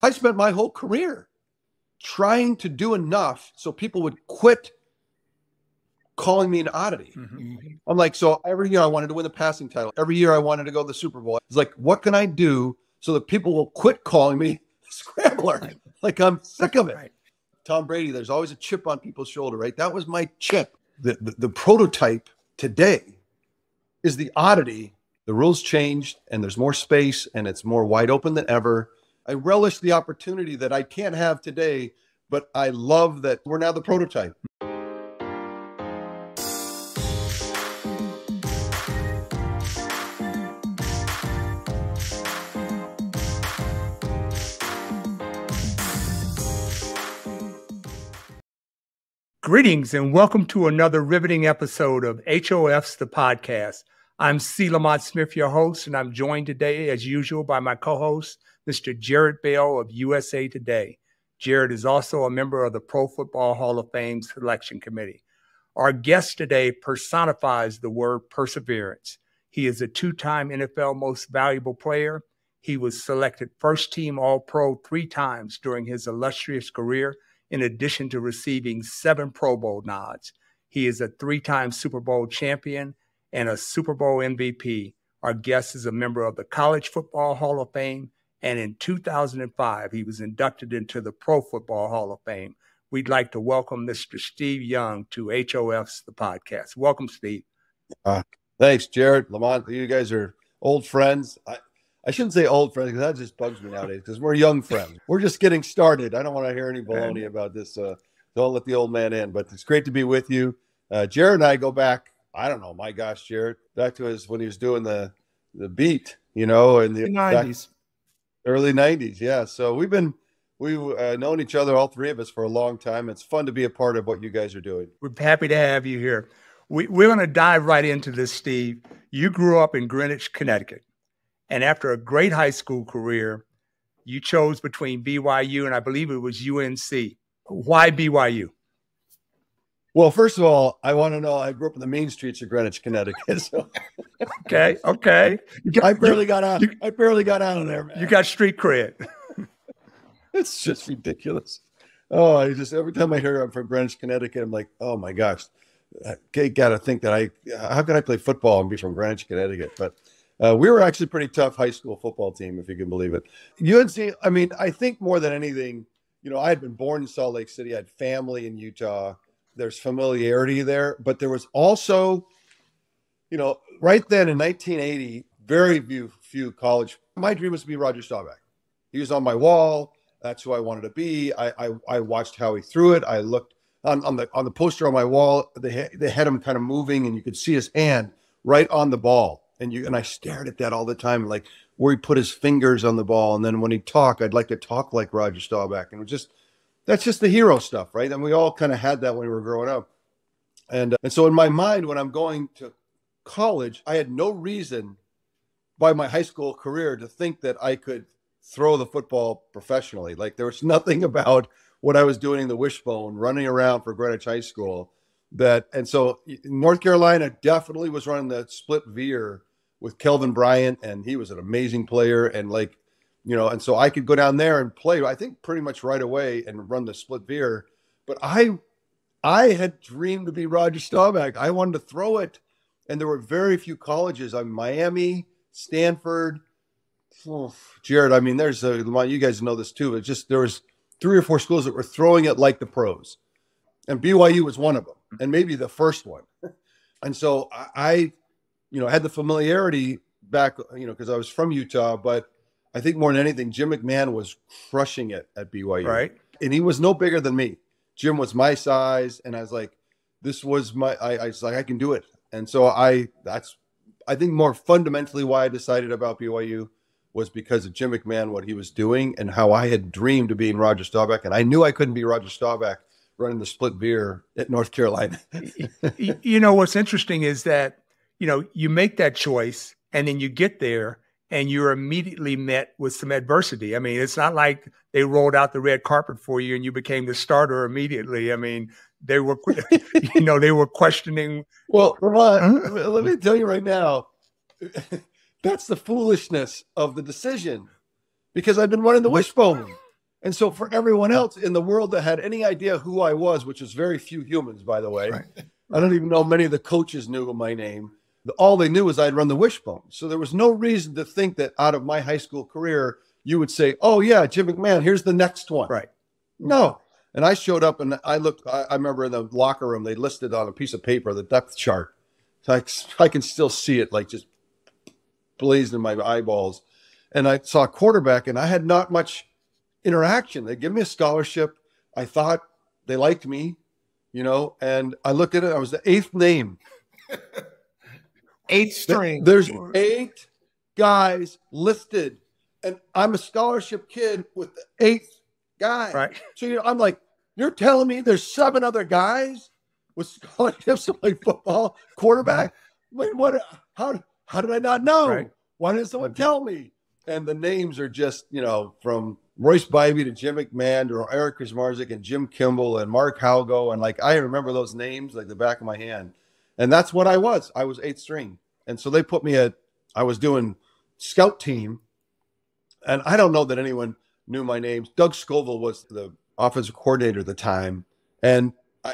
I spent my whole career trying to do enough so people would quit calling me an oddity. I'm like, so every year I wanted to win the passing title. Every year I wanted to go to the Super Bowl. It's like, what can I do so that people will quit calling me scrambler? Right. Like, I'm sick of it. Right. Tom Brady, there's always a chip on people's shoulder, right? That was my chip. The prototype today is the oddity. The rules changed and there's more space and it's more wide open than ever. I relish the opportunity that I can't have today, but I love that we're now the prototype. Greetings and welcome to another riveting episode of HOF's The Podcast. I'm C. Lamont Smith, your host, and I'm joined today, as usual, by my co-host, Mr. Jared Bell of USA Today. Jared is also a member of the Pro Football Hall of Fame Selection Committee. Our guest today personifies the word perseverance. He is a two-time NFL Most Valuable Player. He was selected first-team All-Pro 3 times during his illustrious career, in addition to receiving 7 Pro Bowl nods. He is a 3-time Super Bowl champion and a Super Bowl MVP. Our guest is a member of the College Football Hall of Fame, and in 2005, he was inducted into the Pro Football Hall of Fame. We'd like to welcome Mr. Steve Young to HOF's The Podcast. Welcome, Steve. Thanks, Jared, Lamont. You guys are old friends. I shouldn't say old friends because that just bugs me nowadays because we're young friends. We're just getting started. I don't want to hear any baloney about this. Don't let the old man in, but it's great to be with you. Jared and I go back, I don't know, my gosh, Jared, back to when he was doing the beat, in the 90s. Early 90s, yeah. So we've known each other, all three of us, for a long time. It's fun to be a part of what you guys are doing. We're happy to have you here. We're going to dive right into this, Steve. You grew up in Greenwich, Connecticut. And after a great high school career, you chose between BYU and I believe it was UNC. Why BYU? Well, first of all, I want to know, I grew up in the main streets of Greenwich, Connecticut. So. Okay. I barely got out of there, man. You got street cred. It's just ridiculous. Oh, every time I hear I'm from Greenwich, Connecticut, I'm like, oh my gosh. Okay, got to think that how can I play football and be from Greenwich, Connecticut? But we were actually a pretty tough high school football team, if you can believe it. UNC, I mean, I think more than anything, I had been born in Salt Lake City. I had family in Utah. There's familiarity there. But there was also, right then in 1980, very few college. My dream was to be Roger Staubach. He was on my wall. That's who I wanted to be. I watched how he threw it. I looked on the poster on my wall. They had him kind of moving, and you could see his hand right on the ball. And I stared at that all the time, like where he put his fingers on the ball. And then when he talked, I'd like to talk like Roger Staubach. And that's just the hero stuff, right? And we all kind of had that when we were growing up. And so in my mind, when I'm going to college, I had no reason by my high school career to think that I could throw the football professionally. Like there was nothing about what I was doing in the wishbone, running around for Greenwich High School. And so North Carolina definitely was running the split veer with Kelvin Bryant, and he was an amazing player. And and so I could go down there and play, I think pretty much right away and run the split veer. But I had dreamed to be Roger Staubach. I wanted to throw it. And there were very few colleges. Miami, Stanford. Oh, Jared, I mean, you guys know this too. There was 3 or 4 schools that were throwing it like the pros. And BYU was one of them, and maybe the first one. And so I had the familiarity back, because I was from Utah, but I think more than anything, Jim McMahon was crushing it at BYU. Right. And he was no bigger than me. Jim was my size. And I was like, I was like, I can do it. And so I think more fundamentally why I decided about BYU was because of Jim McMahon, what he was doing and how I had dreamed of being Roger Staubach. And I knew I couldn't be Roger Staubach running the split veer at North Carolina. What's interesting is that, you make that choice and then you get there and you're immediately met with some adversity. I mean, it's not like they rolled out the red carpet for you and you became the starter immediately. I mean, they were, they were questioning. Well, Vermont, let me tell you right now, that's the foolishness of the decision because I've been running the wishbone. And so for everyone else in the world that had any idea who I was, which is very few humans, by the way, I don't even know many of the coaches knew my name. All they knew was I'd run the Wishbone. So there was no reason to think that out of my high school career, you would say, oh yeah, Jim McMahon, here's the next one. Right. No. And I showed up and I remember in the locker room, they listed on a piece of paper, the depth chart. So I can still see it like just blazed in my eyeballs. And I saw a quarterback and I had not much interaction. They give me a scholarship. I thought they liked me, and I looked at it. I was the 8th name. 8th string. There's 8 guys listed, and I'm a scholarship kid with the 8th guy. Right. So I'm like, you're telling me there's 7 other guys with scholarships to play football, quarterback? Wait, what? How did I not know? Right. Why didn't someone tell me? And the names are just, from Royce Bybee to Jim McMahon to Eric Kuzmarzik and Jim Kimball and Mark Halgo. And I remember those names like the back of my hand. And that's what I was. I was 8th string. And so they put me I was doing scout team. And I don't know that anyone knew my name. Doug Scoville was the offensive coordinator at the time. And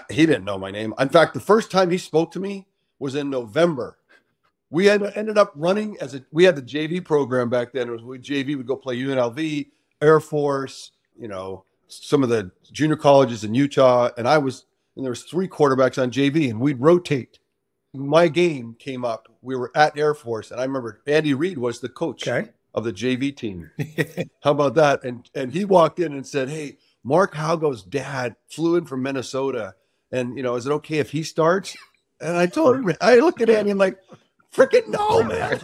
he didn't know my name. In fact, the first time he spoke to me was in November. We ended up running we had the JV program back then. JV would go play UNLV, Air Force, some of the junior colleges in Utah. And there was 3 quarterbacks on JV and we'd rotate. My game came up. We were at Air Force. And I remember Andy Reid was the coach of the JV team. How about that? And he walked in and said, hey, Mark Halgo's dad flew in from Minnesota. And, is it okay if he starts? And I told him, I looked at Andy and like, freaking no, man.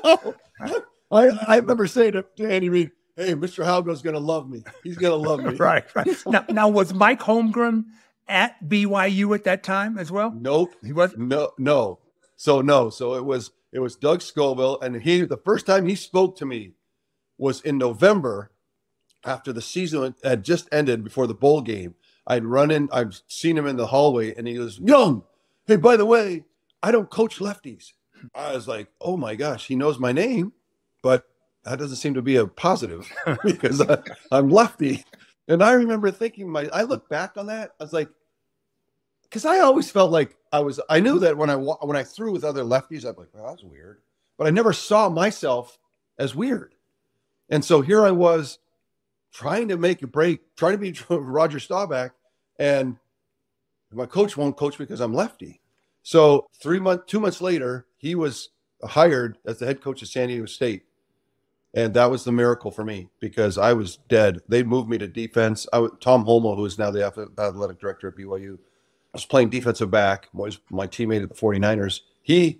No. I remember saying to Andy Reid, hey, Mr. Halgo's going to love me. He's going to love me. Right. Now, was Mike Holmgren at BYU at that time as well? Nope. He wasn't? No. So it was Doug Scoville. And the first time he spoke to me was in November after the season had just ended before the bowl game. I'd seen him in the hallway and he goes, Young, hey, by the way, I don't coach lefties. I was like, oh my gosh, he knows my name, but that doesn't seem to be a positive because I'm lefty. And I remember thinking, I look back on that, I was like, because I always felt like I knew that when I threw with other lefties, I'd be like, well, that's weird. But I never saw myself as weird. And so here I was trying to make a break, trying to be Roger Staubach, and my coach won't coach me because I'm lefty. So 2 months later, he was hired as the head coach of San Diego State. And that was the miracle for me because I was dead. They moved me to defense. Tom Holmoe, who is now the athletic director at BYU, was playing defensive back, was my teammate at the 49ers. He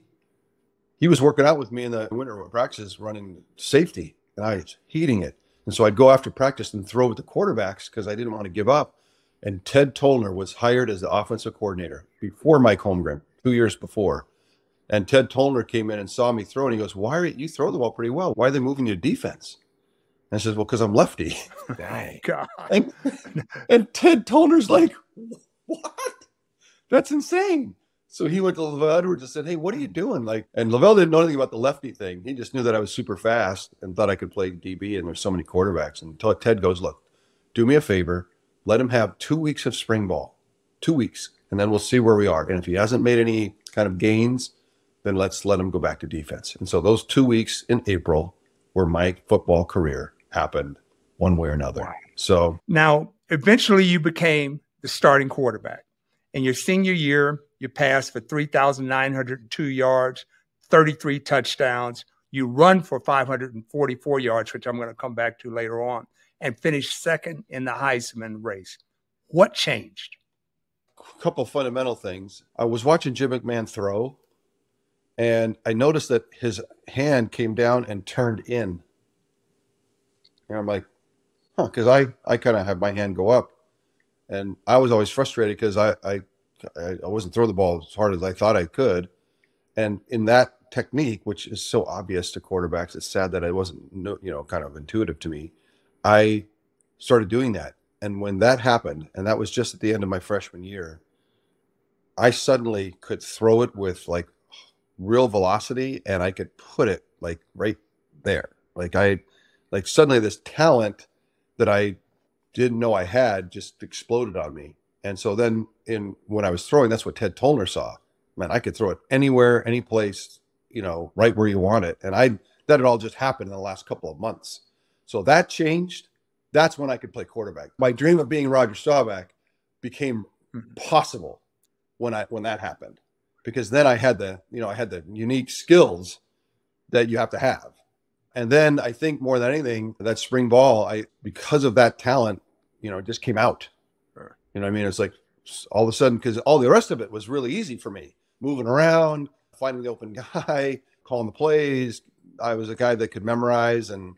was working out with me in the winter practices running safety, and I was heating it. And so I'd go after practice and throw with the quarterbacks because I didn't want to give up. And Ted Tollner was hired as the offensive coordinator before Mike Holmgren, 2 years before. And Ted Tollner came in and saw me throw, and he goes, you throw the ball pretty well. Why are they moving you to defense? And I says, well, because I'm lefty. Dang. God. And Ted Tollner's like, what? That's insane. So he went to Lavelle Edwards and said, hey, what are you doing? And Lavelle didn't know anything about the lefty thing. He just knew that I was super fast and thought I could play DB, and there's so many quarterbacks. And Ted goes, look, do me a favor. Let him have 2 weeks of spring ball, 2 weeks, and then we'll see where we are. And if he hasn't made any kind of gains, then let's let him go back to defense. And so those 2 weeks in April where my football career happened one way or another. Wow. So now, eventually you became the starting quarterback. In your senior year, you passed for 3,902 yards, 33 touchdowns. You run for 544 yards, which I'm going to come back to later on, and finished second in the Heisman race. What changed? A couple of fundamental things. I was watching Jim McMahon throw, and I noticed that his hand came down and turned in. And I'm like, because I kind of have my hand go up. And I was always frustrated because I wasn't throwing the ball as hard as I thought I could. And in that technique, which is so obvious to quarterbacks, it's sad that it wasn't, kind of intuitive to me. I started doing that. And when that happened, and that was just at the end of my freshman year, I suddenly could throw it with real velocity, and I could put it right there. Suddenly this talent that I didn't know I had just exploded on me. And so then when I was throwing, that's what Ted Tollner saw. Man, I could throw it anywhere, any place, right where you want it. And that had all just happened in the last couple of months. So that changed. That's when I could play quarterback. My dream of being Roger Staubach became possible when that happened, because then I had the unique skills that you have to have. And then I think more than anything, that spring ball, because of that talent, it just came out. You know what I mean? It's like all of a sudden, because all the rest of it was really easy for me. Moving around, finding the open guy, calling the plays. I was a guy that could memorize and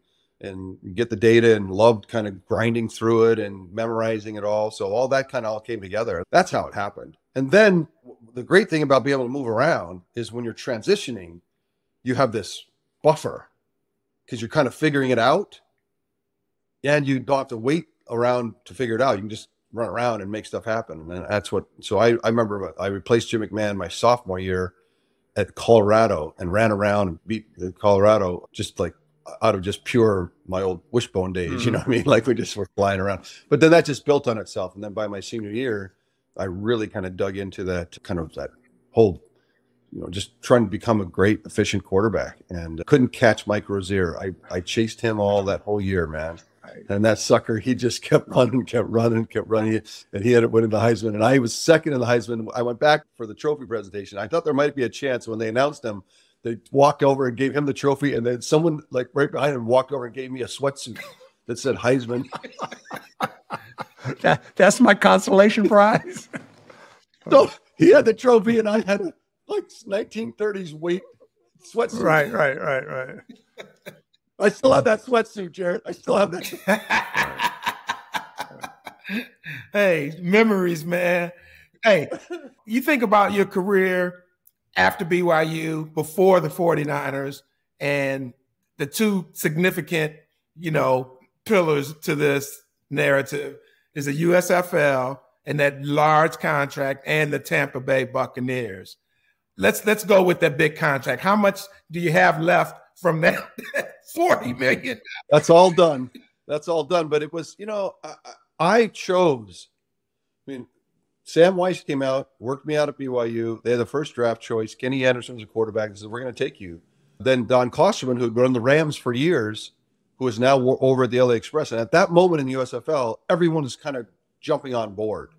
get the data, and loved kind of grinding through it and memorizing it all. So all that kind of all came together. That's how it happened. And then the great thing about being able to move around is when you're transitioning, you have this buffer because you're kind of figuring it out, and you don't have to wait around to figure it out. You can just run around and make stuff happen. And that's so I remember I replaced Jim McMahon my sophomore year at Colorado and ran around and beat Colorado just like out of just pure my old wishbone days. You know what I mean? Like we just were flying around. But then that just built on itself. And then by my senior year, I really kind of dug into that whole, just trying to become a great, efficient quarterback, and couldn't catch Mike Rozier. I chased him all that whole year, man. And that sucker, he just kept running. And he ended up winning the Heisman. And I was second in the Heisman. I went back for the trophy presentation. I thought there might be a chance. When they announced him, they walked over and gave him the trophy. And then someone like right behind him walked over and gave me a sweatsuit that said Heisman. That's my consolation prize. So he had the trophy, and I had a 1930s weight sweatsuit. Right. I still have that sweatsuit, Jared. I still have that. Hey, memories, man. Hey, you think about your career after BYU, before the 49ers, and the two significant, pillars to this narrative is the USFL and that large contract, and the Tampa Bay Buccaneers. Let's go with that big contract. How much do you have left from that $40 million? That's all done. But it was, I chose. I mean, Sam Weiss came out, worked me out at BYU. They had the first draft choice. Kenny Anderson was a quarterback. They said, we're going to take you. Then Don Klosterman, who had run the Rams for years, who is now over at the LA Express. And at that moment in the USFL, everyone is kind of jumping on board.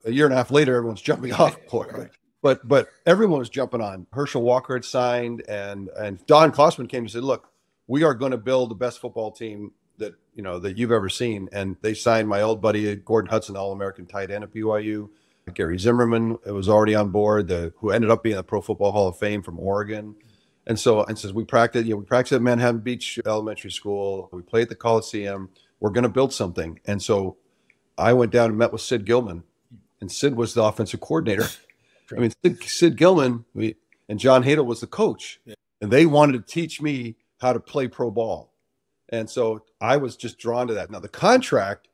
A year and a half later, everyone's jumping off board. Right? But everyone was jumping on. Herschel Walker had signed, and Don Klosterman came and said, look, we are going to build the best football team that you've ever seen. And they signed my old buddy Gordon Hudson, All-American tight end at BYU. Gary Zimmerman was already on board, who ended up being a Pro Football Hall of Fame from Oregon. And says we practiced at Manhattan Beach Elementary School. We played at the Coliseum. We're going to build something. And so I went down and met with Sid Gilman, and Sid was the offensive coordinator. I mean, Sid Gilman and John Hadel was the coach, and they wanted to teach me how to play pro ball. And so I was just drawn to that. Now the contract,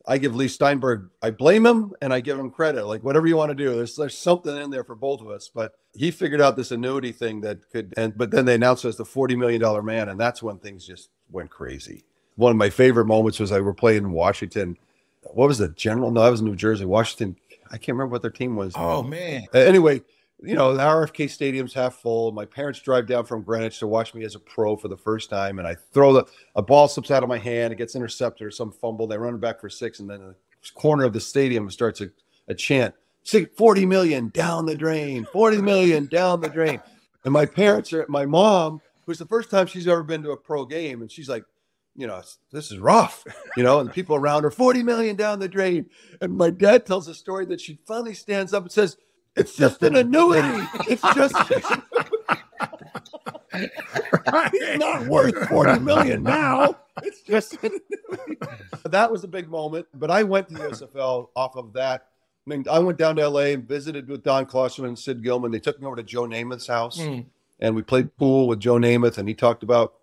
I give Lee Steinberg, I blame him and I give him credit. Like, whatever you want to do, there's something in there for both of us. But he figured out this annuity thing but then they announced us the $40 million man, and that's when things just went crazy. One of my favorite moments was I were playing in Washington. What was the General? No, that was New Jersey. Washington, I can't remember what their team was. Oh, man. Anyway, the RFK Stadium's half full. My parents drive down from Greenwich to watch me as a pro for the first time, and I throw a ball slips out of my hand. It gets intercepted or some fumble. They run it back for 6, and then in the corner of the stadium starts a chant, 40 million down the drain, 40 million down the drain. And my mom, who's the first time she's ever been to a pro game, and she's like, this is rough, and the people around her, 40 million down the drain. And my dad tells a story that she finally stands up and says, it's just an annuity. It's just it's not worth 40 million now. It's just an annuity. That was a big moment. But I went to the USFL off of that. I mean, I went down to LA and visited with Don Klosterman and Sid Gilman. They took me over to Joe Namath's house, and we played pool with Joe Namath, and he talked about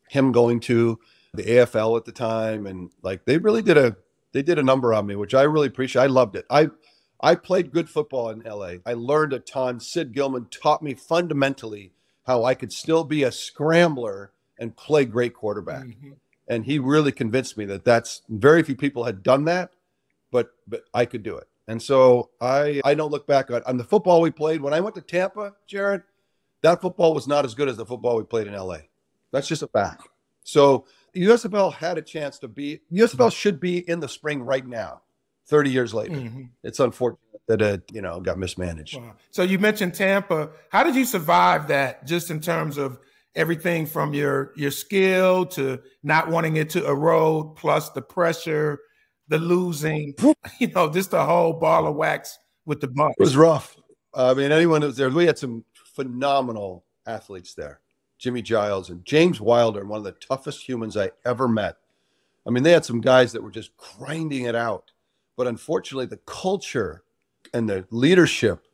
him going to the AFL at the time, and like they did a number on me, which I really appreciate. I loved it. I played good football in LA. I learned a ton. Sid Gilman taught me fundamentally how I could still be a scrambler and play great quarterback. And he really convinced me that that's very few people had done that, but I could do it. And so I don't look back on the football we played. When I went to Tampa, Jared, that football was not as good as the football we played in LA. That's just a fact. So USFL had a chance to be, USFL should be in the spring right now, 30 years later. Mm-hmm. It's unfortunate that it, got mismanaged. Wow. So you mentioned Tampa. How did you survive that, just in terms of everything from your skill to not wanting it to erode, plus the pressure, the losing, just the whole ball of wax with the Bucs? It was rough. I mean, anyone that was there, we had some phenomenal athletes there. Jimmy Giles and James Wilder, one of the toughest humans I ever met. I mean, they had some guys that were just grinding it out. But unfortunately, the culture and the leadership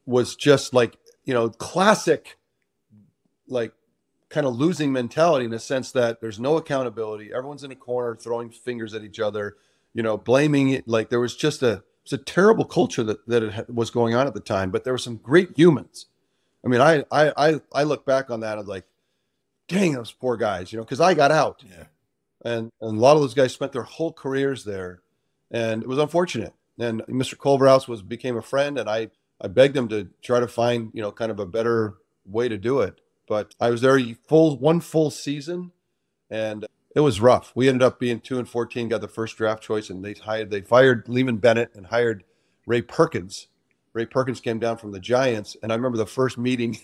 was just like, classic, like kind of losing mentality, in the sense that there's no accountability. Everyone's in a corner throwing fingers at each other, blaming it. Like there was just it's a terrible culture that was going on at the time, but there were some great humans. I mean, I look back on that and like, dang, those poor guys, because I got out. Yeah. And a lot of those guys spent their whole careers there, and it was unfortunate. And Mr. Culverhouse became a friend, and I begged him to try to find, kind of a better way to do it. But I was there one full season, and it was rough. We ended up being 2-14, got the first draft choice, and they fired Lehman Bennett and hired Ray Perkins. Ray Perkins came down from the Giants, and I remember the first meeting,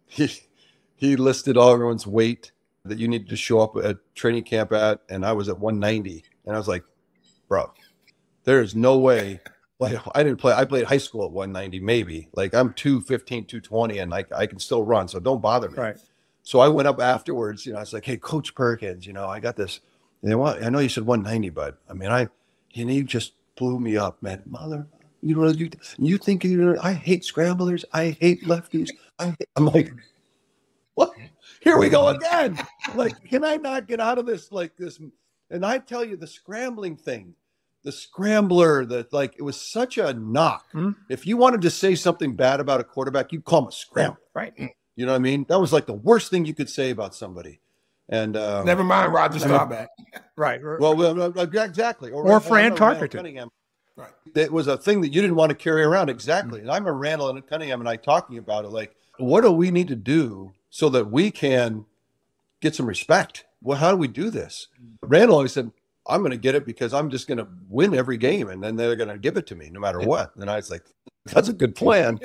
he listed all everyone's weight that you needed to show up at training camp at, and I was at 190. And I was like, bro, there is no way. Like, I didn't play. I played high school at 190, maybe. Like, I'm 215, 220, and I can still run, so don't bother me. Right. So I went up afterwards, I was like, hey, Coach Perkins, I got this. I know you said 190, but I mean, and he just blew me up, man. Mother, you think I hate scramblers, I hate lefties. I'm like, what? Here we go again. Like, can I not get out of this like this? And I tell you, the scrambling thing, the scrambler, it was such a knock. Mm-hmm. If you wanted to say something bad about a quarterback, you'd call him a scrambler. Right. You know what I mean? That was like the worst thing you could say about somebody. And never mind Roger Staubach. Right. Well, exactly. Or Fran Tarkenton. Cunningham. Right. It was a thing that you didn't want to carry around. Exactly. Mm-hmm. And I remember Randall and Cunningham and I talking about it. Like, what do we need to do so that we can get some respect? Well, how do we do this? Randall always said, I'm going to get it because I'm just going to win every game, and then they're going to give it to me no matter what. And I was like, that's a good plan,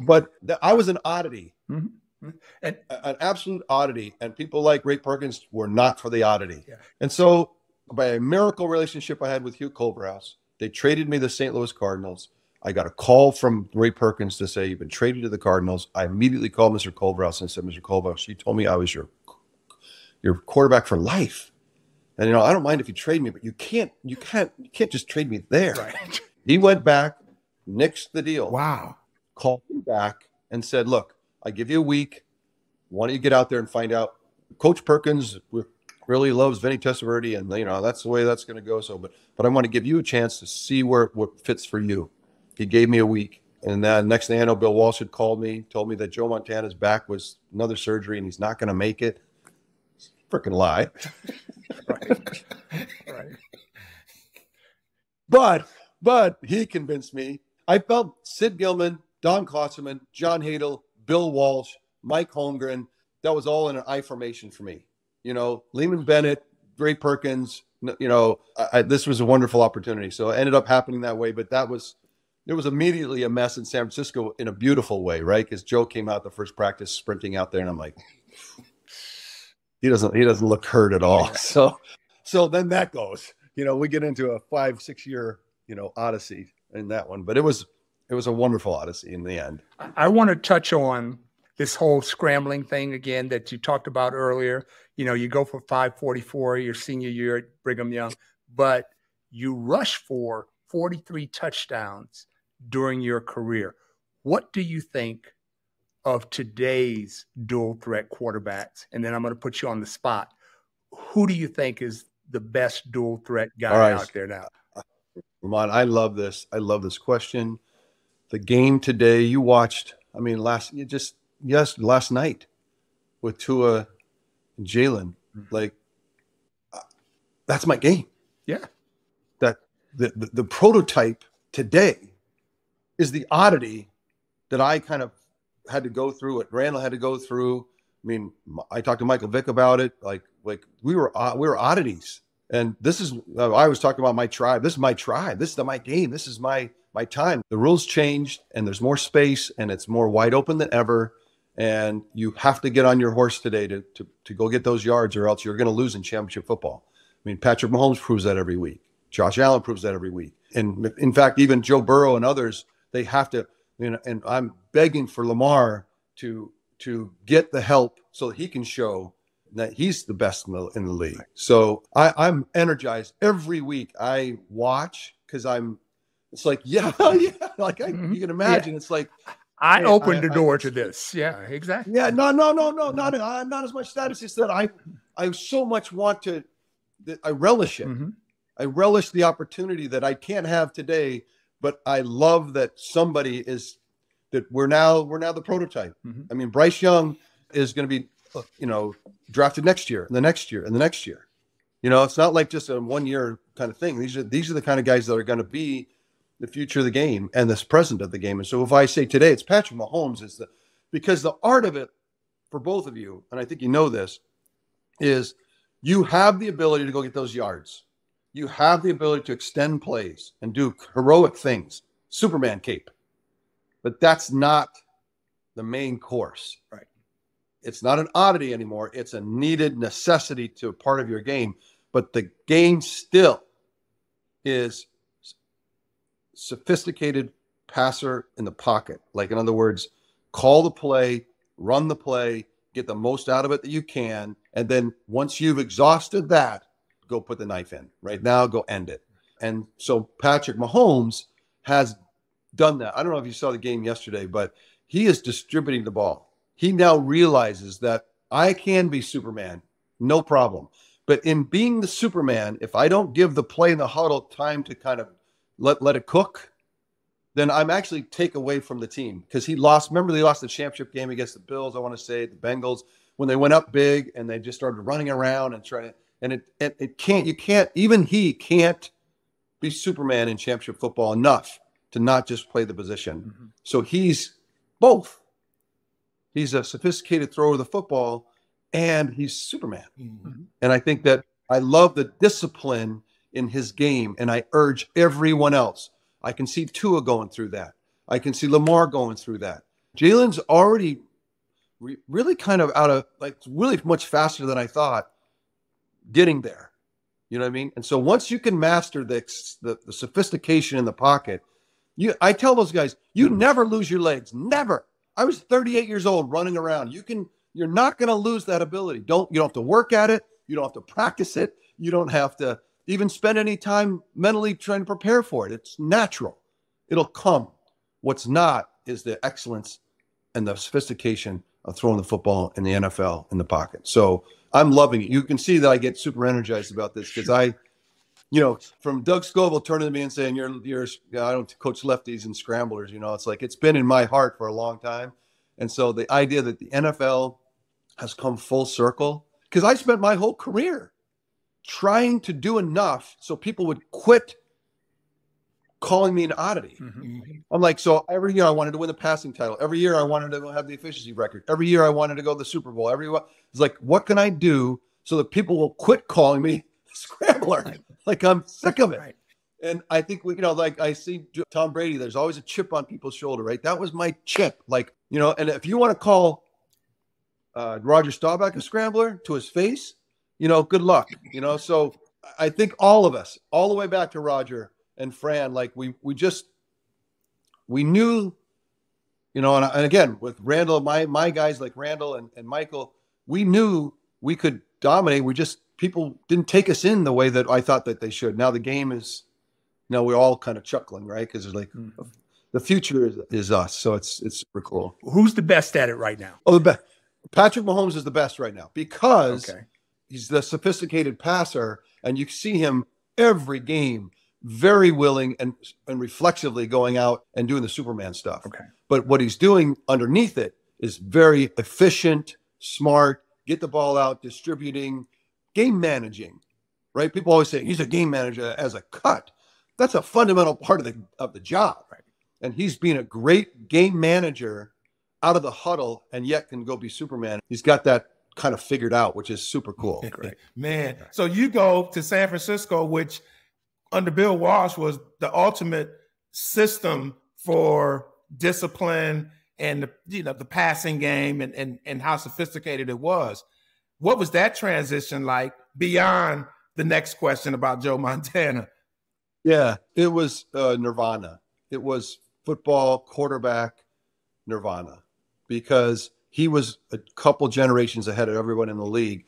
but I was an oddity, mm-hmm. and an absolute oddity. And people like Ray Perkins were not for the oddity. Yeah. And so by a miracle relationship I had with Hugh Culverhouse, they traded me to the St. Louis Cardinals. I got a call from Ray Perkins to say, you've been traded to the Cardinals. I immediately called Mr. Culverhouse and said, Mr. Culverhouse, you told me I was your quarterback for life. And, I don't mind if you trade me, but you can't just trade me there. Right. He went back, nixed the deal. Wow. Called me back and said, look, I give you a week. Why don't you get out there and find out? Coach Perkins really loves Vinny Testaverde, and, that's the way that's going to go. So, but I want to give you a chance to see what fits for you. He gave me a week. And then next thing I know, Bill Walsh had called me, told me that Joe Montana's back was another surgery and he's not going to make it. Freaking lie. Right. But he convinced me. I felt Sid Gilman, Don Klosserman, John Hadel, Bill Walsh, Mike Holmgren, that was all in an I formation for me. Lehman Bennett, Ray Perkins, this was a wonderful opportunity. So it ended up happening that way, but it was immediately a mess in San Francisco in a beautiful way, right? Because Joe came out the first practice sprinting out there, and I'm like, he doesn't look hurt at all. So then that goes, we get into a 5-6 year, odyssey in that one, but it was a wonderful odyssey in the end. I want to touch on this whole scrambling thing again that you talked about earlier. You go for 544 your senior year at Brigham Young, but you rush for 43 touchdowns during your career. What do you think of today's dual threat quarterbacks? And then I'm going to put you on the spot. Who do you think is the best dual threat guy out there now? Ramon, I love this. I love this question. The game today you watched, last night with Tua and Jalen. like that's my game. Yeah. That the prototype today is the oddity that I kind of had to go through, what Randall had to go through. I mean, I talked to Michael Vick about it. Like we were oddities. And this is, I was talking about my tribe. This is my tribe. This is my game. This is my time. The rules changed and there's more space and it's more wide open than ever. And you have to get on your horse today to go get those yards, or else you're going to lose in championship football. I mean, Patrick Mahomes proves that every week. Josh Allen proves that every week. And in fact, even Joe Burrow and others, they have to, you know, and I'm begging for Lamar to get the help so that he can show that he's the best in the league. So I'm energized every week. I watch because it's like, yeah, yeah. Like you can imagine, it's like, I opened the door to this. Yeah, exactly. Yeah, no, not as much that. It's just that I so much want to, I relish it. I relish the opportunity that I can't have today, but I love that we're now the prototype. I mean, Bryce Young is going to be, drafted next year and the next year and the next year. You know, it's not like just a 1 year kind of thing. These are the kind of guys that are going to be the future of the game and this present of the game. And so if I say today it's Patrick Mahomes, because the art of it for both of you, and I think you know this, is you have the ability to go get those yards. You have the ability to extend plays and do heroic things, Superman cape. But that's not the main course. Right. It's not an oddity anymore. It's a needed necessity to a part of your game. But the game still is sophisticated passer in the pocket. Like, in other words, call the play, run the play, get the most out of it that you can. And then once you've exhausted that, go put the knife in. Right now, go end it. And so Patrick Mahomes has done that. I don't know if you saw the game yesterday, but he is distributing the ball. He now realizes that I can be Superman, no problem. But in being the Superman, if I don't give the play in the huddle time to kind of let it cook, then I'm actually take away from the team. Because remember they lost the championship game against the Bills, I want to say, the Bengals, when they went up big and they just started running around and trying to, and he can't be Superman in championship football enough to not just play the position. So he's both. He's a sophisticated thrower of the football and he's Superman. And I think that I love the discipline in his game, and I urge everyone else. I can see Tua going through that. I can see Lamar going through that. Jalen's already really kind of really much faster than I thought getting there. You know what I mean? And so once you can master the sophistication in the pocket, I tell those guys, you never lose your legs. Never. I was 38 years old running around. You're not going to lose that ability. You don't have to work at it. You don't have to practice it. You don't have to even spend any time mentally trying to prepare for it. It's natural. It'll come. What's not is the excellence and the sophistication of throwing the football in the NFL in the pocket. So I'm loving it. You can see that I get super energized about this because from Doug Scoville turning to me and saying, I don't coach lefties and scramblers, it's like, it's been in my heart for a long time. And so the idea that the NFL has come full circle, because I spent my whole career trying to do enough so people would quit calling me an oddity. I'm like, so every year I wanted to win the passing title. Every year I wanted to have the efficiency record. Every year I wanted to go to the Super Bowl. It's like, what can I do so that people will quit calling me scrambler? Like, I'm sick of it. Right. And I think I see Tom Brady, there's always a chip on people's shoulder, right? That was my chip. And if you want to call Roger Staubach a scrambler to his face, good luck. So I think all of us, all the way back to Roger and Fran, like we knew, and again, with Randall, my guys like Randall and Michael, we knew we could dominate. People didn't take us in the way that I thought that they should. Now the game is, we're all kind of chuckling, right? Because it's like the future is us. So it's super cool. Who's the best at it right now? Oh, the best. Patrick Mahomes is the best right now because he's the sophisticated passer, and you see him every game, very willing and reflexively going out and doing the Superman stuff. But what he's doing underneath it is very efficient, smart, get the ball out, distributing, game managing, right? People always say he's a game manager as a cut. That's a fundamental part of the job. Right. And he's being a great game manager out of the huddle and yet can go be Superman. He's got that kind of figured out, which is super cool. Great. Man, so you go to San Francisco, which under Bill Walsh was the ultimate system for discipline and the passing game and how sophisticated it was. What was that transition like beyond the next question about Joe Montana? Yeah, it was nirvana. It was football quarterback nirvana, because he was a couple generations ahead of everyone in the league.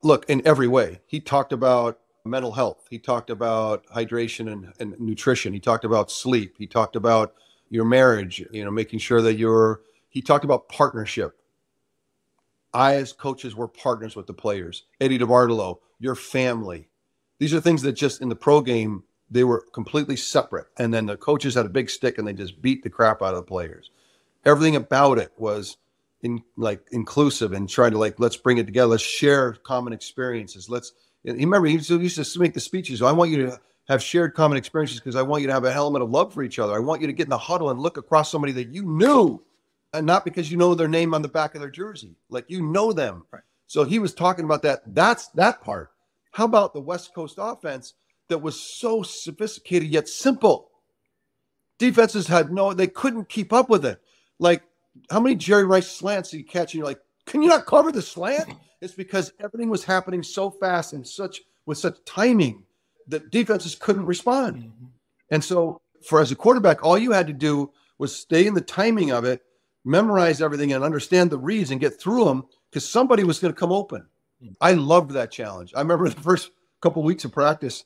Look, in every way. He talked about mental health. He talked about hydration and nutrition. He talked about sleep. He talked about your marriage, making sure that he talked about partnership. I, as coaches, were partners with the players. Eddie DeBartolo, your family. These are things that just in the pro game, they were completely separate. And then the coaches had a big stick and they just beat the crap out of the players. Everything about it was inclusive and trying to let's bring it together. Let's share common experiences. Remember, he used to make the speeches. I want you to have shared common experiences because I want you to have an element of love for each other. I want you to get in the huddle and look across somebody that you knew, and not because you know their name on the back of their jersey. Like, you know them. Right. So he was talking about that. That's that part. How about the West Coast offense that was so sophisticated yet simple? Defenses they couldn't keep up with it. Like, how many Jerry Rice slants do you catch and you're like, can you not cover the slant? It's because everything was happening so fast and with such timing that defenses couldn't respond. Mm-hmm. And so as a quarterback, all you had to do was stay in the timing of it, memorize everything and understand the reads and get through them, because somebody was going to come open. Mm-hmm. I loved that challenge. I remember the first couple of weeks of practice,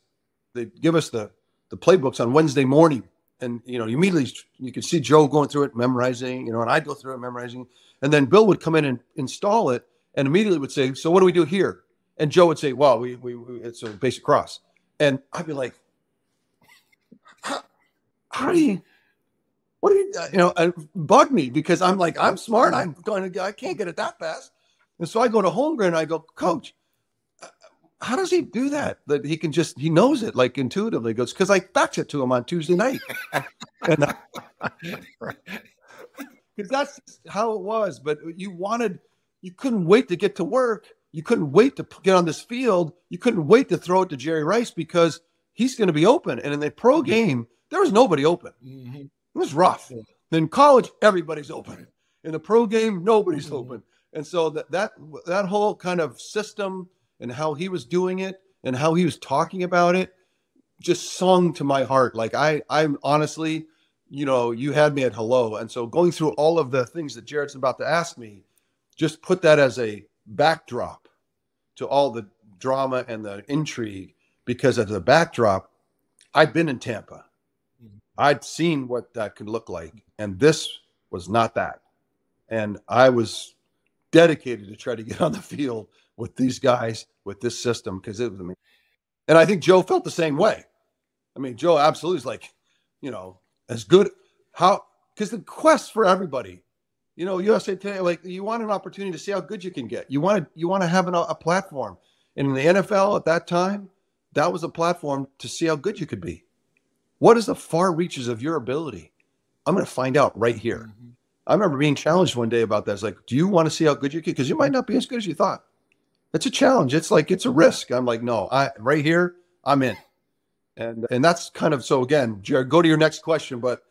they'd give us the playbooks on Wednesday morning. And, immediately you could see Joe going through it, memorizing, and I'd go through it, memorizing. And then Bill would come in and install it and immediately would say, so what do we do here? And Joe would say, well, we it's a basic cross. And I'd be like, it bugged me, because I'm like, I'm smart. I can't get it that fast. And so I go to Holmgren and I go, Coach, how does he do that? That he knows it like intuitively. He goes, because I faxed it to him on Tuesday night. Because that's how it was. But you couldn't wait to get to work. You couldn't wait to get on this field. You couldn't wait to throw it to Jerry Rice, because he's going to be open. And in the pro game, there was nobody open. Mm-hmm. It was rough. In college, everybody's open. In the pro game, nobody's open. And so that whole kind of system and how he was doing it and how he was talking about it just sung to my heart. Like, I'm honestly, you had me at hello. And so going through all of the things that Jared's about to ask me, just put that as a backdrop to all the drama and the intrigue, because as a backdrop, I'd been in Tampa. I'd seen what that could look like. And this was not that. And I was dedicated to try to get on the field with these guys, with this system, because it was amazing. And I think Joe felt the same way. I mean, Joe absolutely is like, as good. Because the quest for everybody, USA Today, like, you want an opportunity to see how good you can get. You want to have a platform. And in the NFL at that time, that was a platform to see how good you could be. What is the far reaches of your ability? I'm going to find out right here. Mm-hmm. I remember being challenged one day about that. It's like, do you want to see how good you can? Because you might not be as good as you thought. It's a challenge. It's like, it's a risk. I'm like, no, right here, I'm in. And that's kind of, so again, Jared, go to your next question, but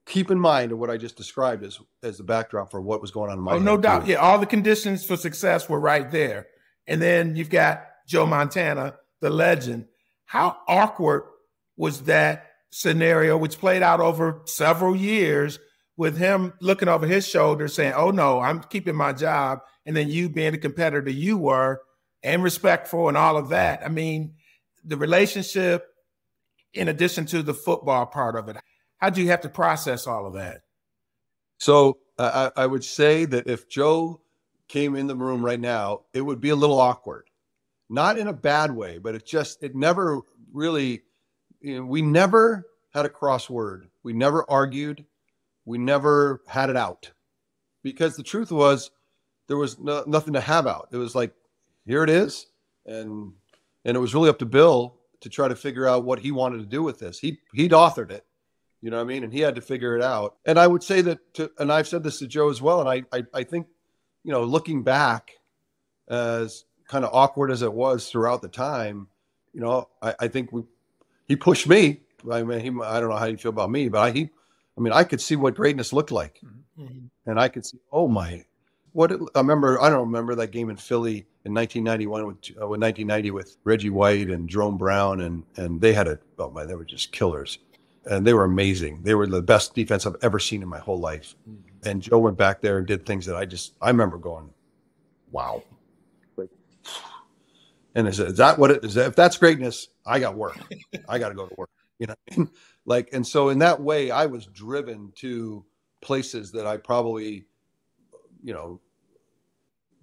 keep in mind what I just described as the backdrop for what was going on in my head. No doubt. Yeah, all the conditions for success were right there. And then you've got Joe Montana, the legend. How awkward was that scenario, which played out over several years, with him looking over his shoulder saying, oh, no, I'm keeping my job, and then you being the competitor you were and respectful and all of that? I mean, the relationship, in addition to the football part of it, how do you have to process all of that? So I would say that if Joe came in the room right now, it would be a little awkward. Not in a bad way, but it never really, we never had a crossword. We never argued. We never had it out, because the truth was there was nothing to have out. It was like, here it is. and it was really up to Bill to try to figure out what he wanted to do with this. He'd authored it, you know what I mean? And he had to figure it out. And I would say that, and I've said this to Joe as well, and I think, you know, looking back, as kind of awkward as it was throughout the time, you know, I think he pushed me. I mean, I don't know how you feel about me, but I could see what greatness looked like. Mm-hmm. And I could see, I don't remember that game in Philly in 1991 with 1990 with Reggie White and Jerome Brown, and they had they were just killers, and they were amazing. They were the best defense I've ever seen in my whole life. Mm-hmm. And Joe went back there and did things that I remember going, wow. And is that what it is? If that's greatness, I got work. I got to go to work. You know what I mean? Like, and so in that way, I was driven to places that I probably, you know,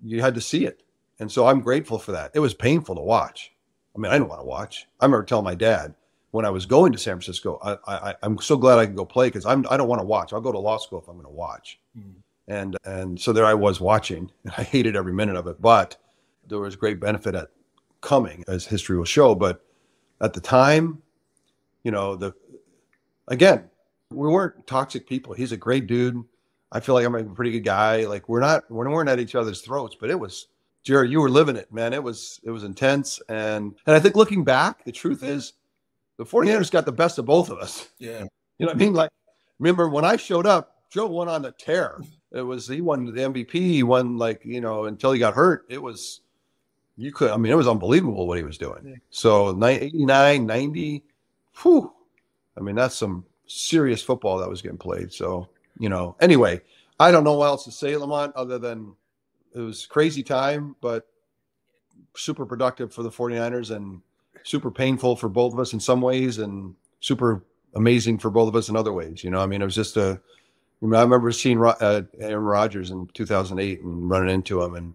you had to see it. And so I'm grateful for that. It was painful to watch. I mean, I didn't want to watch. I remember telling my dad when I was going to San Francisco, I'm so glad I can go play because I don't want to watch. I'll go to law school if I'm going to watch. Mm. And so there I was watching. I hated every minute of it, but there was great benefit at coming, as history will show. But at the time, you know, again, we weren't toxic people. He's a great dude. I feel like I'm a pretty good guy. Like we weren't at each other's throats, but it was, Jared, you were living it, man. It was intense. And I think looking back, the truth is the 49ers got the best of both of us. Yeah. You know what I mean? Like, remember when I showed up, Joe went on a tear. He won the MVP. He won, like, you know, until he got hurt. It was, it was unbelievable what he was doing. Yeah. So 89, 90, whew. I mean, that's some serious football that was getting played. So, you know, anyway, I don't know what else to say, Lamont, other than it was crazy time, but super productive for the 49ers and super painful for both of us in some ways and super amazing for both of us in other ways. You know, I mean, it was just I remember seeing Aaron Rodgers in 2008 and running into him, and,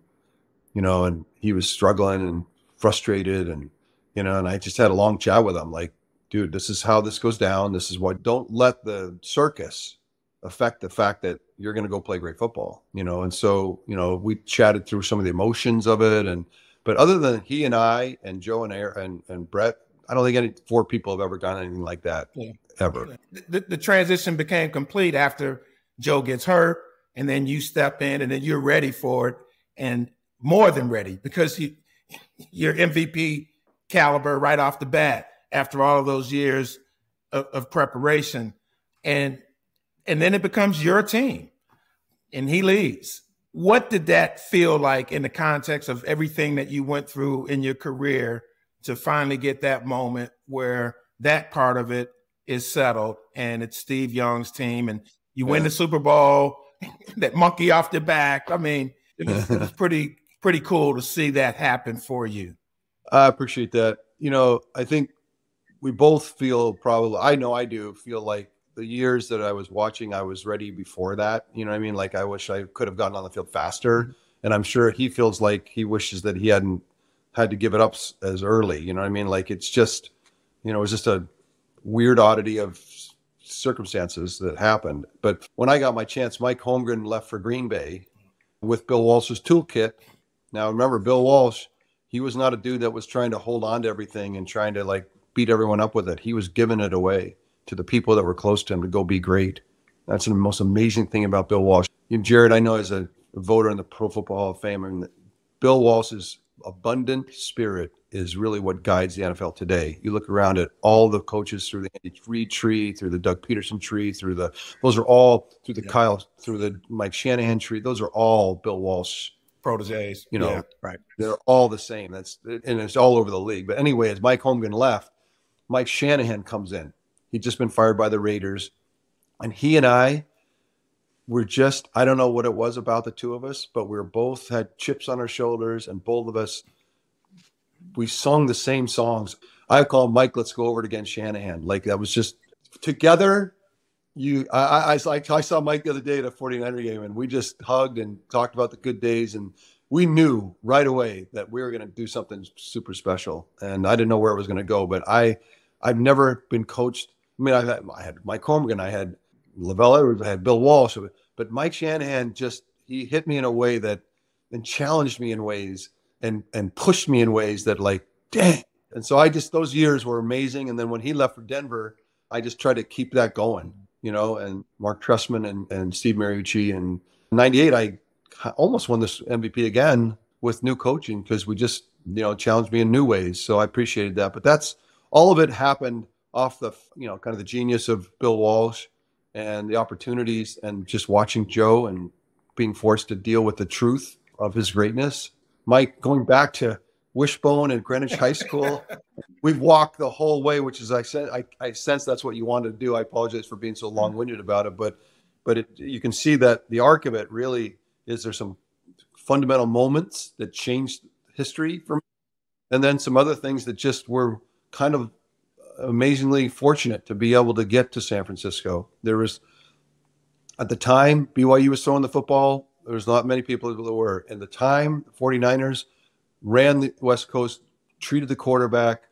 you know, and he was struggling and frustrated, and, you know, and I just had a long chat with him, like, dude, this is how this goes down. This is what, don't let the circus affect the fact that you're going to go play great football, you know? And so, you know, we chatted through some of the emotions of it. But other than he and I and Joe and Aaron and Brett, I don't think any four people have ever done anything like that, ever. The transition became complete after Joe gets hurt, and then you step in, and then you're ready for it, and more than ready, because you're MVP caliber right off the bat after all of those years of preparation. And then it becomes your team, and he leaves. What did that feel like in the context of everything that you went through in your career to finally get that moment where that part of it is settled and it's Steve Young's team and you win the Super Bowl, that monkey off the back? I mean, it was pretty cool to see that happen for you. I appreciate that. You know, I think we both feel I know I do feel like the years that I was watching, I was ready before that. You know what I mean? Like, I wish I could have gotten on the field faster. And I'm sure he feels like he wishes that he hadn't had to give it up as early. You know what I mean? Like, it's just, you know, it was just a weird oddity of circumstances that happened. But when I got my chance, Mike Holmgren left for Green Bay with Bill Walsh's toolkit. Now, remember, Bill Walsh, he was not a dude that was trying to hold on to everything and trying to, like, beat everyone up with it. He was giving it away to the people that were close to him to go be great. That's the most amazing thing about Bill Walsh. Jared, I know, as a voter in the Pro Football Hall of Fame, and Bill Walsh's abundant spirit is really what guides the NFL today. You look around at all the coaches through the Andy Reid tree, through the Doug Peterson tree, through the Mike Shanahan tree. Those are all Bill Walsh proteges. You know, right? They're all the same. And it's all over the league. But anyway, as Mike Holmgren left, Mike Shanahan comes in. He'd just been fired by the Raiders. And he and I were just, I don't know what it was about the two of us, but we both had chips on our shoulders, and both of us, we sung the same songs. I called Mike, let's go over it again, Shanahan. Like, that was just together. I saw Mike the other day at a 49er game, and we just hugged and talked about the good days. And we knew right away that we were going to do something super special. And I didn't know where it was going to go, but I've never been coached. I mean, I had Mike Holmgren, I had Lavelle Edwards, I had Bill Walsh, but Mike Shanahan he hit me in a way and challenged me in ways and pushed me in ways that like, dang. And so those years were amazing. And then when he left for Denver, I just tried to keep that going, and Mark Trestman and Steve Mariucci. And in 98, I almost won this MVP again with new coaching because we just, challenged me in new ways. So I appreciated that. But all of it happened off the, kind of the genius of Bill Walsh and the opportunities and just watching Joe and being forced to deal with the truth of his greatness. Mike, going back to Wishbone and Greenwich High School, we've walked the whole way, which is, I sense that's what you wanted to do. I apologize for being so long-winded about it, but you can see that the arc of it really is there's some fundamental moments that changed history for me, and then some other things that just were kind of amazingly fortunate to be able to get to San Francisco. There was, at the time, BYU was throwing the football. There was not many people that were. At the time, the 49ers ran the West Coast, treated the quarterback,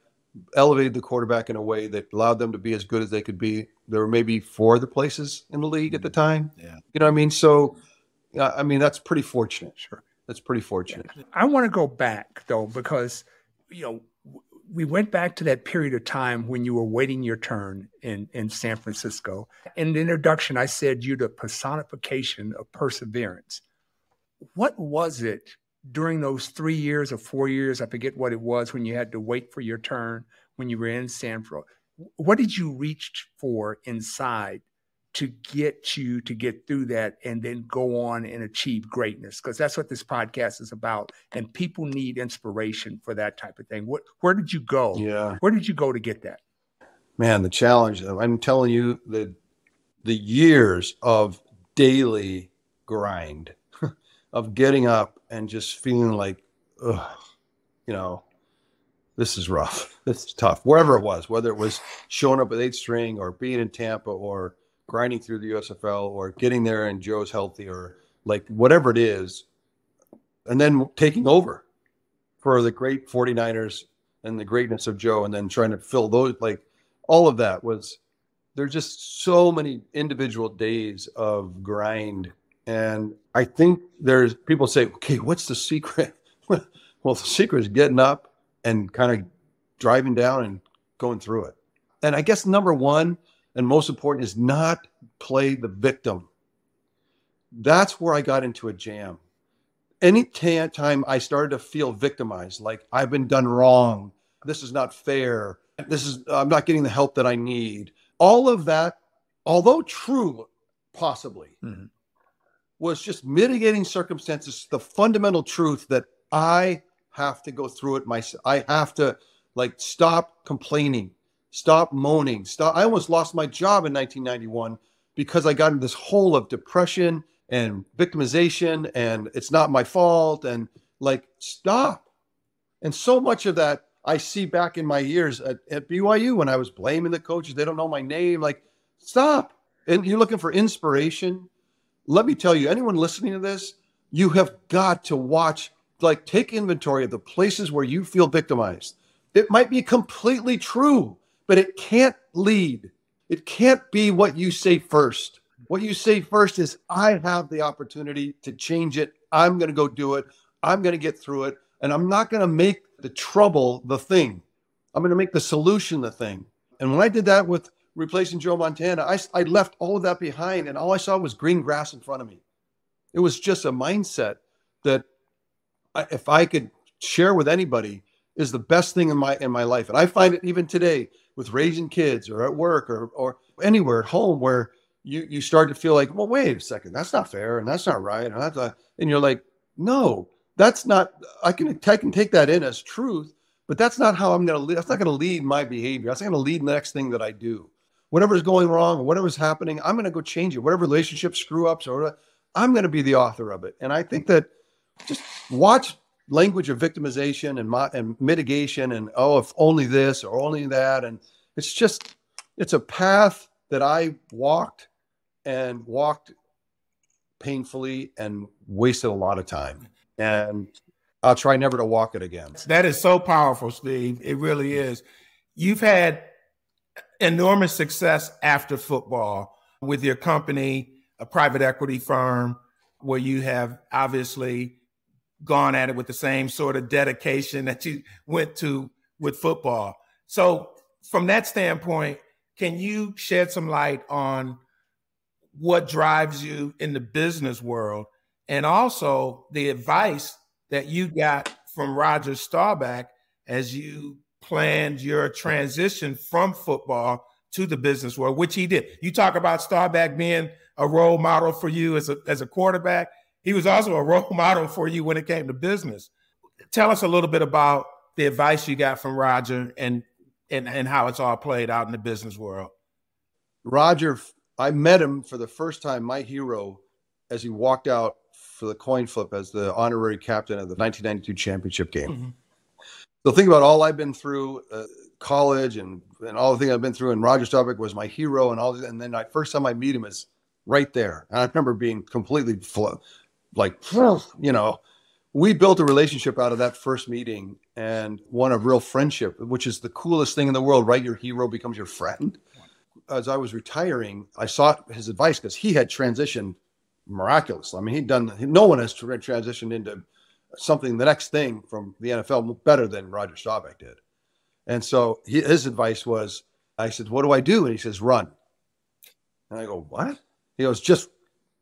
elevated the quarterback in a way that allowed them to be as good as they could be. There were maybe 4 other places in the league at the time. Yeah. You know what I mean? So, that's pretty fortunate. Sure. That's pretty fortunate. I want to go back, though, because, we went back to that period of time when you were waiting your turn in San Francisco. In the introduction, I said you're the personification of perseverance. What was it during those 3 years or 4 years, I forget what it was, when you had to wait for your turn, when you were in San Francisco? What did you reach for inside to get you to get through that and then go on and achieve greatness? Because that's what this podcast is about. And people need inspiration for that type of thing. Where did you go? Yeah. Where did you go to get that? Man, the challenge, I'm telling you, the years of daily grind, of getting up and just feeling like, this is rough. This is tough. Wherever it was, whether it was showing up at 8th string or being in Tampa or grinding through the USFL or getting there and Joe's healthy or like whatever it is, and then taking over for the great 49ers and the greatness of Joe, and then trying to fill those, like all of that there's just so many individual days of grind. And I think there's people say, okay, what's the secret? Well, the secret is getting up and kind of driving down and going through it. And I guess number one and most important is not play the victim. That's where I got into a jam. Any time I started to feel victimized, like I've been done wrong, this is not fair, I'm not getting the help that I need. All of that, although true, possibly, was just mitigating circumstances, the fundamental truth that I have to go through it myself. I have to stop complaining, stop moaning, I almost lost my job in 1991 because I got in this hole of depression and victimization and it's not my fault and stop. And so much of that I see back in my years at BYU when I was blaming the coaches. They don't know my name. Stop. And you're looking for inspiration. Let me tell you, anyone listening to this, you have got to watch, take inventory of the places where you feel victimized. It might be completely true, but it can't lead. It can't be what you say first. What you say first is, I have the opportunity to change it. I'm going to go do it. I'm going to get through it. And I'm not going to make the trouble the thing. I'm going to make the solution the thing. And when I did that with replacing Joe Montana, I left all of that behind and all I saw was green grass in front of me. It was just a mindset that if I could share with anybody is the best thing in my life. And I find it even today with raising kids or at work or anywhere at home where you start to feel like, well, wait a second, that's not fair and that's not right. And that's not, and you're like, no, that's not, I can take that in as truth, but that's not how I'm going to lead. That's not going to lead my behavior. That's not going to lead the next thing that I do. Whatever's going wrong or whatever's happening, I'm going to go change it. Whatever relationship screw ups or I'm going to be the author of it. And I think that just watch language of victimization and mitigation and, oh, if only this or only that. And it's a path that I walked painfully and wasted a lot of time. And I'll try never to walk it again. That is so powerful, Steve. It really is. You've had enormous success after football with your company, a private equity firm, where you have obviously gone at it with the same sort of dedication that you went to with football. So from that standpoint, can you shed some light on what drives you in the business world, and also the advice that you got from Roger Staubach as you planned your transition from football to the business world, which he did? You talk about Staubach being a role model for you as a quarterback. He was also a role model for you when it came to business. Tell us a little bit about the advice you got from Roger and how it's all played out in the business world. Roger, I met him for the first time, my hero, as he walked out for the coin flip as the honorary captain of the 1992 championship game. Mm-hmm. So think about all I've been through, college and all the things I've been through, and Roger Staubach was my hero and all that. And then first time I meet him is right there. And I remember being completely we built a relationship out of that first meeting, and one of real friendship, which is the coolest thing in the world, right? Your hero becomes your friend. As I was retiring, I sought his advice because he had transitioned miraculously. I mean, no one has transitioned into something, the next thing from the NFL better than Roger Staubach did. And so his advice was, I said, what do I do? And he says, run. And I go, what? He goes, just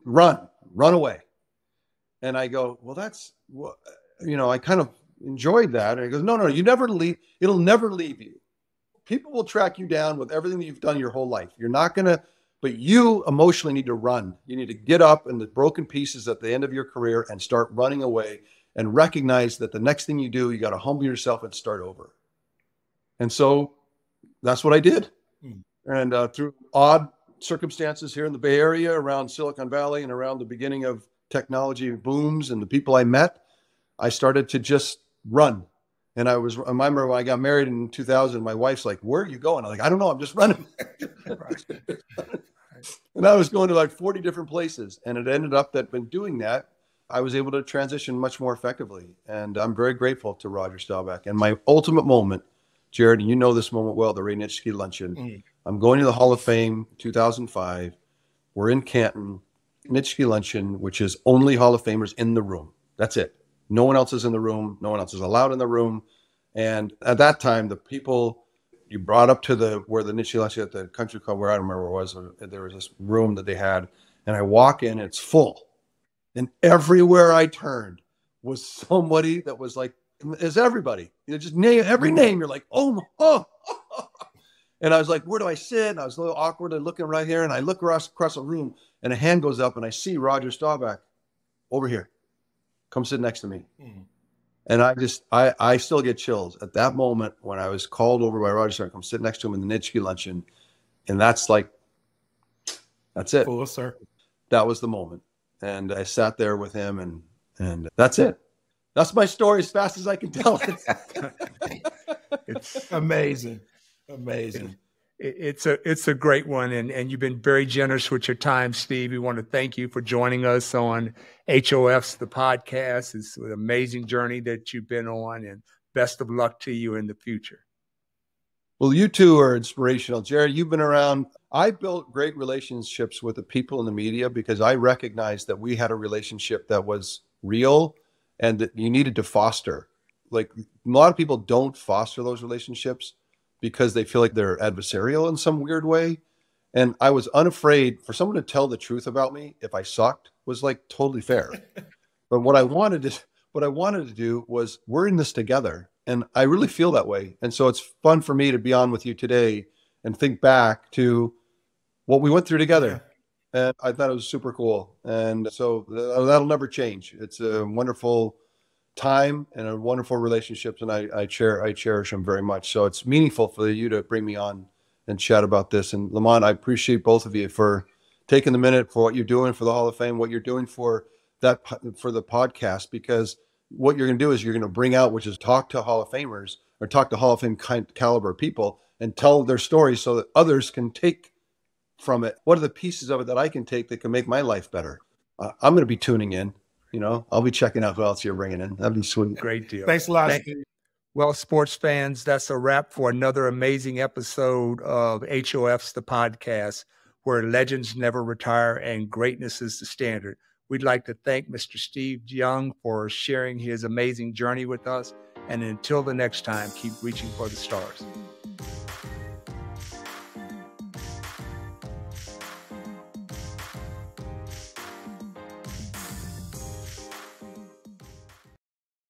run away. And I go, well, I kind of enjoyed that. And he goes, no, you never leave. It'll never leave you. People will track you down with everything that you've done your whole life. You're not going to, but you emotionally need to run. You need to get up in the broken pieces at the end of your career and start running away and recognize that the next thing you do, you got to humble yourself and start over. And so that's what I did. And through odd circumstances here in the Bay Area, around Silicon Valley, and around the beginning of technology booms and the people I met, I started to just run. And I remember when I got married in 2000, my wife's like, where are you going? I'm like, I don't know. I'm just running. And I was going to like 40 different places. And it ended up that in doing that, I was able to transition much more effectively. And I'm very grateful to Roger Staubach. And my ultimate moment, Jared, and you know this moment well, the Ray Nitschke luncheon. I'm going to the Hall of Fame, 2005. We're in Canton, Nitschke luncheon, which is only Hall of Famers in the room. That's it. No one else is in the room. No one else is allowed in the room. And at that time, the people you brought up to where the Nitschke luncheon at the country club, where I don't remember where it was, there was this room that they had. And I walk in, it's full. And everywhere I turned was somebody that was like, is everybody. Just name every name. You're like, oh. And I was like, where do I sit? And I was a little awkward. I looking right here, and I look across the room, and a hand goes up, and I see Roger Staubach over here. Come sit next to me. And I still get chills at that moment when I was called over by Roger Staubach. Come sit next to him in the Nitschke luncheon. And that's it. Full circle. That was the moment. And I sat there with him, and that's it. That's my story as fast as I can tell it. It's amazing. It's a great one, and you've been very generous with your time, Steve. We want to thank you for joining us on HOF's The Podcast. It's an amazing journey that you've been on, and best of luck to you in the future. Well, you two are inspirational. Jared, you've been around. I built great relationships with the people in the media because I recognized that we had a relationship that was real and that you needed to foster. Like, a lot of people don't foster those relationships because they feel like they're adversarial in some weird way. And I was unafraid for someone to tell the truth about me if I sucked was like totally fair. But what I wanted to do was, we're in this together. And I really feel that way. And so it's fun for me to be on with you today and think back to what we went through together. And I thought it was super cool. And so that'll never change. It's a wonderful time and a wonderful relationships. And I cherish them very much. So it's meaningful for you to bring me on and chat about this. And Lamont, I appreciate both of you for taking the minute for what you're doing for the Hall of Fame, what you're doing for the podcast, because what you're going to do is you're going to bring out, which is talk to Hall of Famers or talk to Hall of Fame caliber people and tell their stories so that others can take from it. What are the pieces of it that I can take that can make my life better? I'm going to be tuning in. I'll be checking out who else you're bringing in. That'd be sweet. Great deal. Thanks a lot, Steve. Well, sports fans, that's a wrap for another amazing episode of HOF's The Podcast, where legends never retire and greatness is the standard. We'd like to thank Mr. Steve Young for sharing his amazing journey with us. And until the next time, keep reaching for the stars.